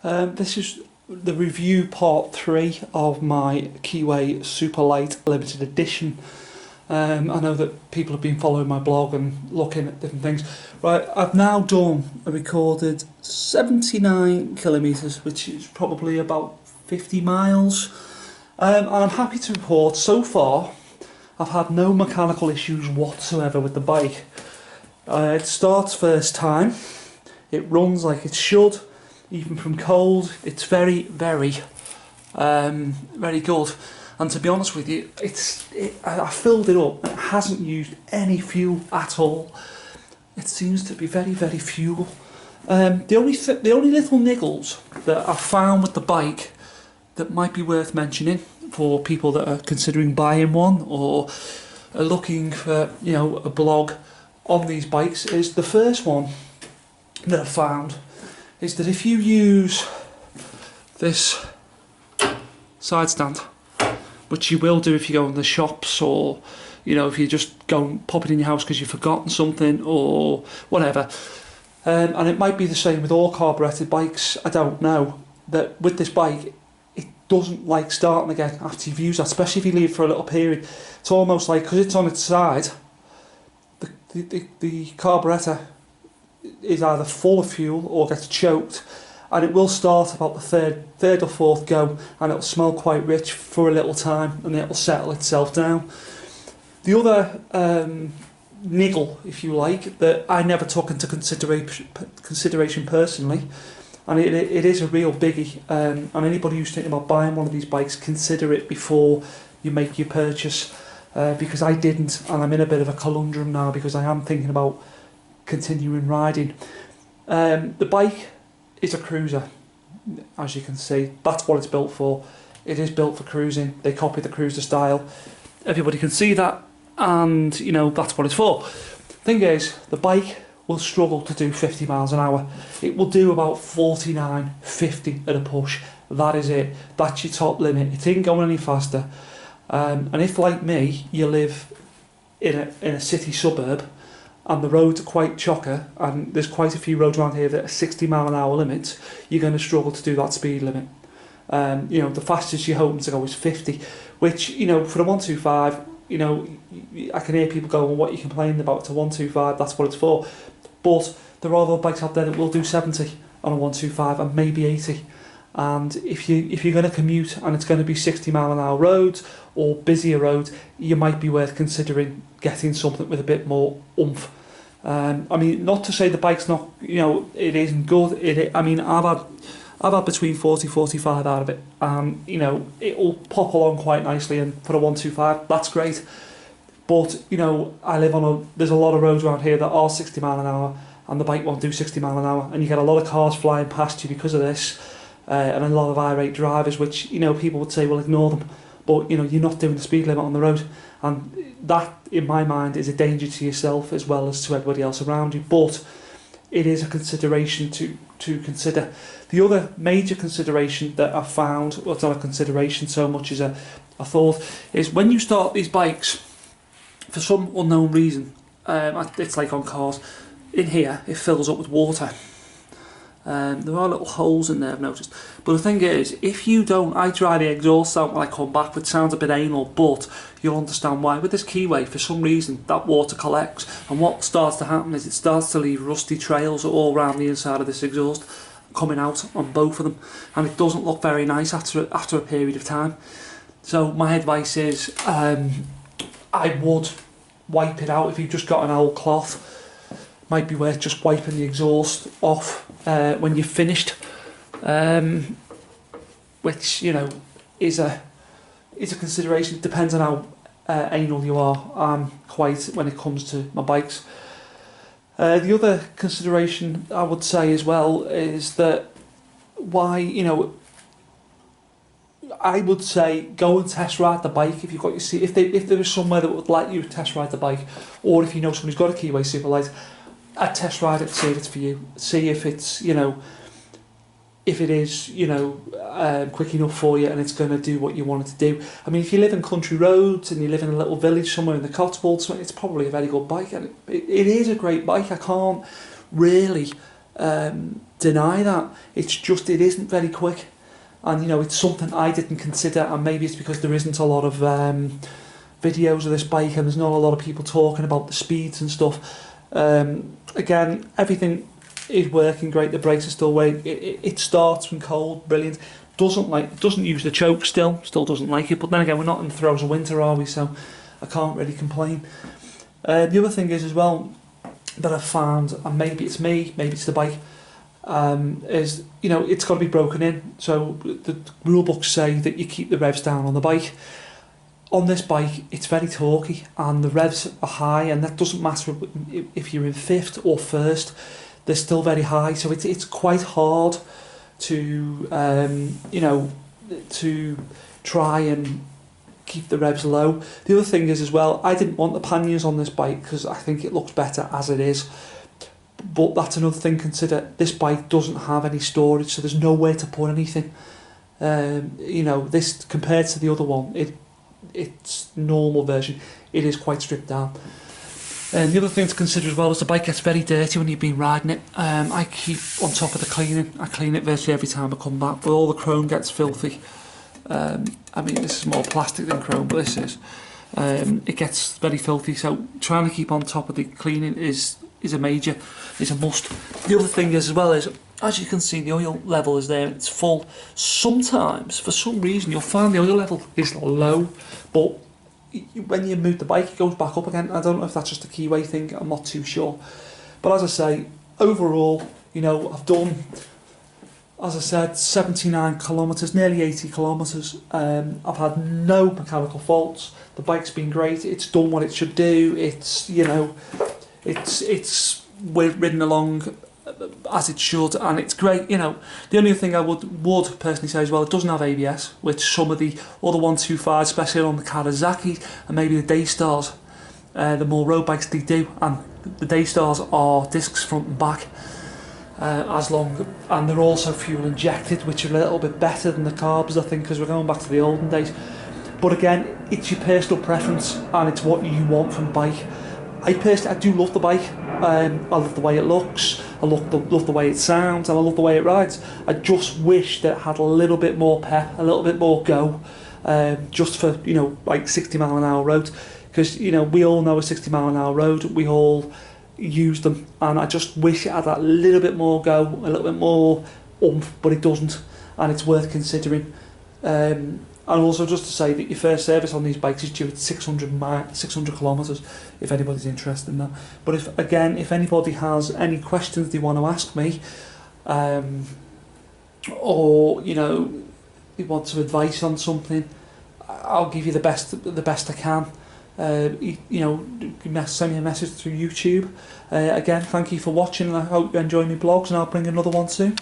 This is the review part 3 of my Keeway Superlight limited edition. I know that people have been following my blog and looking at different things. Right, I've now done and recorded 79 kilometres, which is probably about 50 miles. And I'm happy to report so far I've had no mechanical issues whatsoever with the bike. It starts first time, it runs like it should, even from cold. It's very good. And to be honest with you, I filled it up and it hasn't used any fuel at all. It seems to be very fuel. The only little niggles that I've found with the bike that might be worth mentioning for people that are considering buying one or are looking for, you know, a blog on these bikes is the first one that I found is that if you use this side stand, which you will do if you go in the shops, or you know, if you just go and pop it in your house because you've forgotten something or whatever, and it might be the same with all carburetted bikes, I don't know, that with this bike it doesn't like starting again after you've used that, especially if you leave it for a little period. It's almost like, because it's on its side, the carburetor is either full of fuel or gets choked, and it will start about the third or fourth go, and it'll smell quite rich for a little time, and it'll settle itself down. The other niggle, if you like, that I never took into consideration personally, and it is a real biggie, and anybody who's thinking about buying one of these bikes, consider it before you make your purchase, because I didn't, and I'm in a bit of a conundrum now because I am thinking about continuing riding. The bike is a cruiser, as you can see. That's what it's built for. It is built for cruising. They copied the cruiser style. Everybody can see that, and you know, that's what it's for. Thing is, the bike will struggle to do 50 miles an hour. It will do about 49, 50 at a push. That is it. That's your top limit. It ain't going any faster. And if, like me, you live in a city suburb and the roads are quite chocker, and there's quite a few roads around here that are 60 mile an hour limits, you're going to struggle to do that speed limit. You know, the fastest you're hoping to go is 50, which, you know, for a 125, you know, I can hear people go, well, what are you complaining about? It's a 125, that's what it's for. But there are other bikes out there that will do 70 on a 125 and maybe 80. And if you're going to commute and it's going to be 60 mile an hour roads or busier roads, you might be worth considering getting something with a bit more oomph. I mean, not to say the bike's not, you know, it isn't good. I mean, I've had between 40, 45 out of it, and you know, it'll pop along quite nicely. And for a 125, that's great. But you know, there's a lot of roads around here that are 60 mile an hour, and the bike won't do 60 mile an hour, and you get a lot of cars flying past you because of this. And a lot of irate drivers, which, you know, people would say, well, ignore them, but you know, you're not doing the speed limit on the road, and that, in my mind, is a danger to yourself as well as to everybody else around you. But it is a consideration to consider. The other major consideration that I've found, well, it's not a consideration so much as a thought, is when you start these bikes, for some unknown reason, it's like on cars, in here it fills up with water. There are little holes in there, I've noticed. But the thing is, if you don't, I dry the exhaust out when I come back, which sounds a bit anal, but you'll understand why. With this Keeway, for some reason, that water collects, and what starts to happen is it starts to leave rusty trails all around the inside of this exhaust, coming out on both of them, and it doesn't look very nice after a period of time. So my advice is, I would wipe it out. If you've just got an old cloth, might be worth just wiping the exhaust off when you've finished, which, you know, is a consideration. It depends on how anal you are. Quite when it comes to my bikes. The other consideration I would say as well is that you know, I would say go and test ride the bike if you've got your seat. If there is somewhere that would let you test ride the bike, or if you know somebody's got a Keeway Superlight, I'd test ride it, see if it's for you, see if it's, you know, if it is, you know, quick enough for you and it's going to do what you want it to do. I mean, if you live in country roads and you live in a little village somewhere in the Cotswolds, it's probably a very good bike, and it is a great bike. I can't really deny that. It's just, it isn't very quick. And, you know, it's something I didn't consider, and maybe it's because there isn't a lot of videos of this bike and there's not a lot of people talking about the speeds and stuff. Again, everything is working great. The brakes are still working. It starts when cold, brilliant. Doesn't use the choke still doesn't like it. But then again, we're not in the throes of winter, are we? So I can't really complain. The other thing is as well that I've found, and maybe it's me, maybe it's the bike, is, you know, it's got to be broken in. So the rule books say that you keep the revs down on the bike. On this bike, it's very torquey and the revs are high, and that doesn't matter if you're in fifth or first, they're still very high. So it's quite hard to, you know, to try and keep the revs low. The other thing is as well, I didn't want the panniers on this bike because I think it looks better as it is. But that's another thing, consider this bike doesn't have any storage, so there's nowhere to put anything. You know, this compared to the other one, its normal version, it is quite stripped down. And the other thing to consider as well is the bike gets very dirty when you've been riding it. I keep on top of the cleaning. I clean it virtually every time I come back, but all the chrome gets filthy. I mean, this is more plastic than chrome, but this is. It gets very filthy, so trying to keep on top of the cleaning is a must. The other thing is as well is, as you can see, the oil level is there, it's full. Sometimes, for some reason, you'll find the oil level is low, but when you move the bike, it goes back up again. I don't know if that's just a Keeway thing, I'm not too sure. But as I say, overall, you know, I've done, as I said, 79 kilometres, nearly 80 kilometres. I've had no mechanical faults. The bike's been great. It's done what it should do. It's, you know, it's ridden along as it should, and it's great. You know, the only thing I would personally say as well, it doesn't have ABS, which some of the other 125s, especially on the Kawasaki and maybe the Daystars, the more road bikes, they do, and the Daystars are discs front and back, and they're also fuel injected, which are a little bit better than the carbs, I think, because we're going back to the olden days. But again, it's your personal preference and it's what you want from a bike. I do love the bike. I love the way it looks, I love the way it sounds, and I love the way it rides. I just wish that it had a little bit more pep, a little bit more go, just for, you know, like 60 mile an hour roads, because, you know, we all know a 60 mile an hour road, we all use them, and I just wish it had that little bit more go, a little bit more oomph, but it doesn't, and it's worth considering. And also just to say that your first service on these bikes is due at 600 kilometres, if anybody's interested in that. But if anybody has any questions they want to ask me, or, you know, they want some advice on something, I'll give you the best I can. You know, send me a message through YouTube. Again, thank you for watching, and I hope you enjoy my blogs, and I'll bring another one soon.